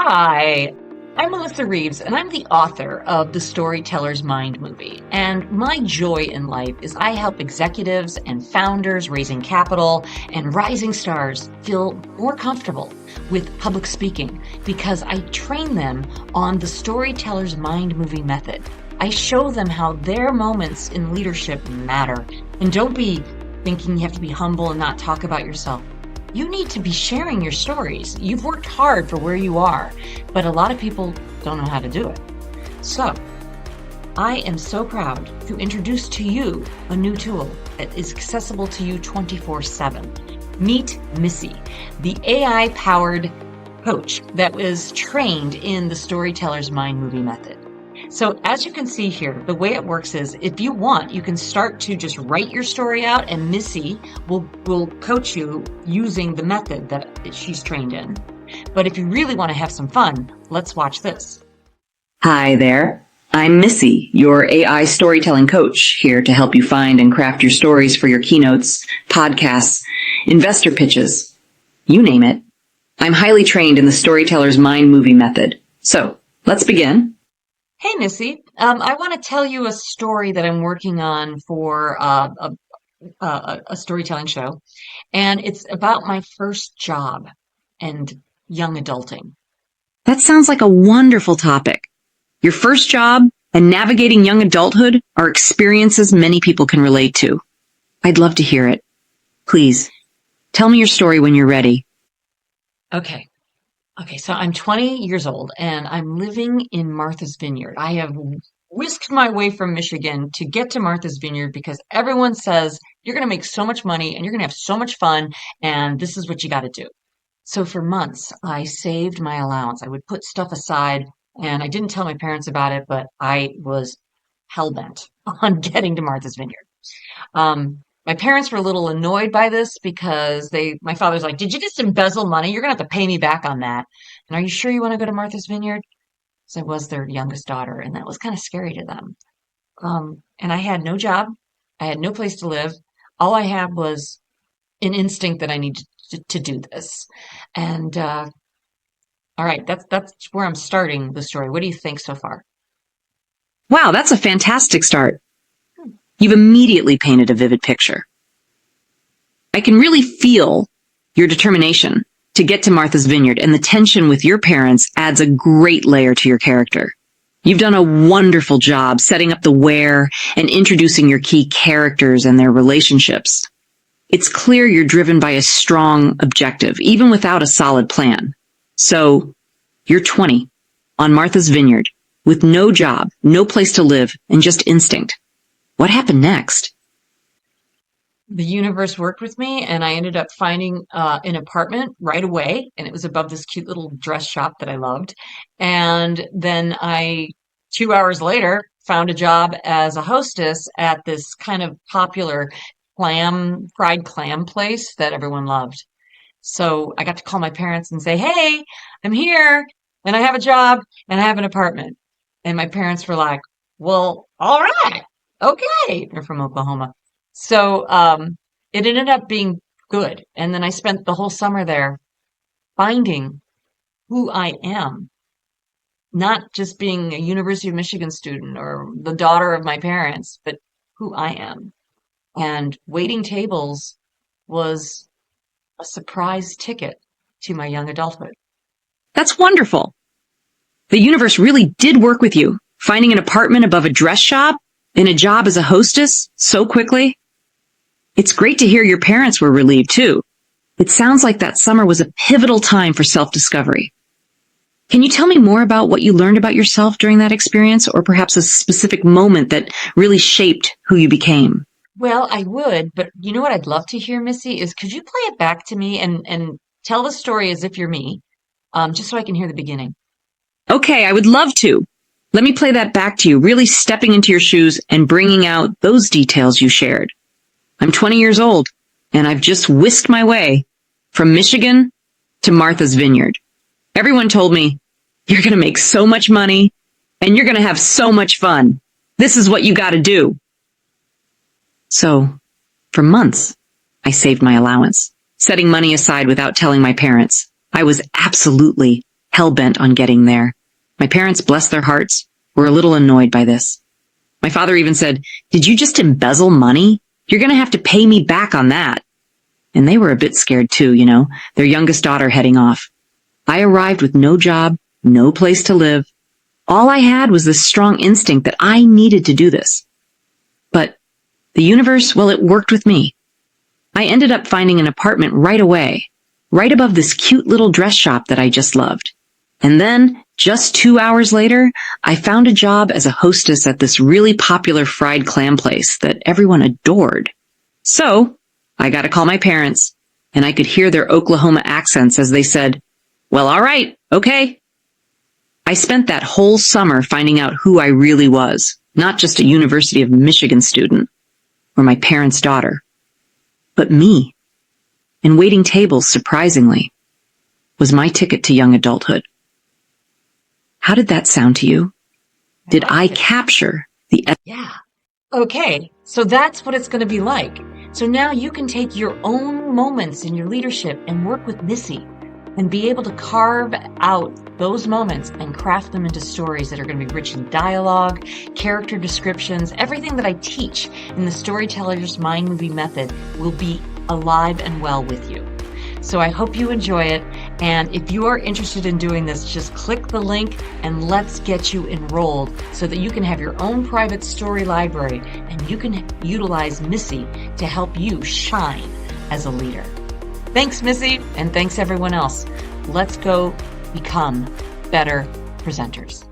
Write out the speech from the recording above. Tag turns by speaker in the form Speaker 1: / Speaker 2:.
Speaker 1: Hi, I'm Melissa Reeves, and I'm the author of The Storyteller's Mind movie. And my joy in life is I help executives and founders raising capital and rising stars feel more comfortable with public speaking because I train them on the Storyteller's Mind movie method. I show them how their moments in leadership matter. And don't be thinking you have to be humble and not talk about yourself. You need to be sharing your stories. You've worked hard for where you are, but a lot of people don't know how to do it. So, I am so proud to introduce to you a new tool that is accessible to you 24/7. Meet Missy, the AI-powered coach that was trained in the Storyteller's Mind movie method. So as you can see here, the way it works is if you want, you can start to just write your story out and Missy will coach you using the method that she's trained in. But if you really want to have some fun, let's watch this.
Speaker 2: Hi there. I'm Missy, your AI storytelling coach, here to help you find and craft your stories for your keynotes, podcasts, investor pitches, you name it. I'm highly trained in the Storyteller's Mind movie method. So let's begin.
Speaker 1: Hey, Missy. I want to tell you a story that I'm working on for a storytelling show, and it's about my first job and young adulting.
Speaker 2: That sounds like a wonderful topic. Your first job and navigating young adulthood are experiences many people can relate to. I'd love to hear it. Please, tell me your story when you're ready.
Speaker 1: Okay, so I'm 20 years old and I'm living in Martha's Vineyard. I have whisked my way from Michigan to get to Martha's Vineyard because everyone says you're going to make so much money and you're going to have so much fun, and this is what you got to do. So for months, I saved my allowance. I would put stuff aside, and I didn't tell my parents about it, but I was hell-bent on getting to Martha's Vineyard. My parents were a little annoyed by this because my father's like, "Did you just embezzle money? You're gonna have to pay me back on that. And are you sure you want to go to Martha's Vineyard?" So I was their youngest daughter, and that was kind of scary to them. And I had no job. I had no place to live. All I had was an instinct that I needed to do this. And all right, that's where I'm starting the story. What do you think so far?
Speaker 2: Wow, that's a fantastic start. You've immediately painted a vivid picture. I can really feel your determination to get to Martha's Vineyard, and the tension with your parents adds a great layer to your character. You've done a wonderful job setting up the where and introducing your key characters and their relationships. It's clear you're driven by a strong objective, even without a solid plan. So, you're 20, on Martha's Vineyard, with no job, no place to live, and just instinct. What happened next?
Speaker 1: The universe worked with me, and I ended up finding an apartment right away, and it was above this cute little dress shop that I loved. And then 2 hours later, found a job as a hostess at this kind of popular fried clam place that everyone loved. So I got to call my parents and say, "Hey, I'm here, and I have a job, and I have an apartment." And my parents were like, "Well, all right. Okay." They're from Oklahoma. So it ended up being good. And then I spent the whole summer there finding who I am, not just being a University of Michigan student or the daughter of my parents, but who I am. And waiting tables was a surprise ticket to my young adulthood.
Speaker 2: That's wonderful. The universe really did work with you, finding an apartment above a dress shop and a job as a hostess so quickly. It's great to hear your parents were relieved too. It sounds like that summer was a pivotal time for self-discovery. Can you tell me more about what you learned about yourself during that experience, or perhaps a specific moment that really shaped who you became?
Speaker 1: Well, I would, but you know what I'd love to hear, Missy, is could you play it back to me and tell the story as if you're me, just so I can hear the beginning.
Speaker 2: Okay, I would love to. Let me play that back to you, really stepping into your shoes and bringing out those details you shared. I'm 20 years old, and I've just whisked my way from Michigan to Martha's Vineyard. Everyone told me, "You're going to make so much money, and you're going to have so much fun. This is what you got to do." So, for months, I saved my allowance, setting money aside without telling my parents. I was absolutely hell-bent on getting there. My parents, bless their hearts, were a little annoyed by this. My father even said, "Did you just embezzle money? You're going to have to pay me back on that." And they were a bit scared too, their youngest daughter heading off. I arrived with no job, no place to live. All I had was this strong instinct that I needed to do this. But the universe, well, it worked with me. I ended up finding an apartment right away, right above this cute little dress shop that I just loved. And then, just 2 hours later, I found a job as a hostess at this really popular fried clam place that everyone adored. So, I got to call my parents, and I could hear their Oklahoma accents as they said, "Well, all right, okay." I spent that whole summer finding out who I really was, not just a University of Michigan student or my parents' daughter, but me. And waiting tables, surprisingly, was my ticket to young adulthood. How did that sound to you? Did I capture the...
Speaker 1: Yeah. Okay, so that's what it's going to be like. So now you can take your own moments in your leadership and work with Missy and be able to carve out those moments and craft them into stories that are going to be rich in dialogue, character descriptions. Everything that I teach in the Storyteller's Mind Movie Method will be alive and well with you. So I hope you enjoy it. And if you are interested in doing this, just click the link and let's get you enrolled so that you can have your own private story library and you can utilize Missy to help you shine as a leader. Thanks, Missy, and thanks everyone else. Let's go become better presenters.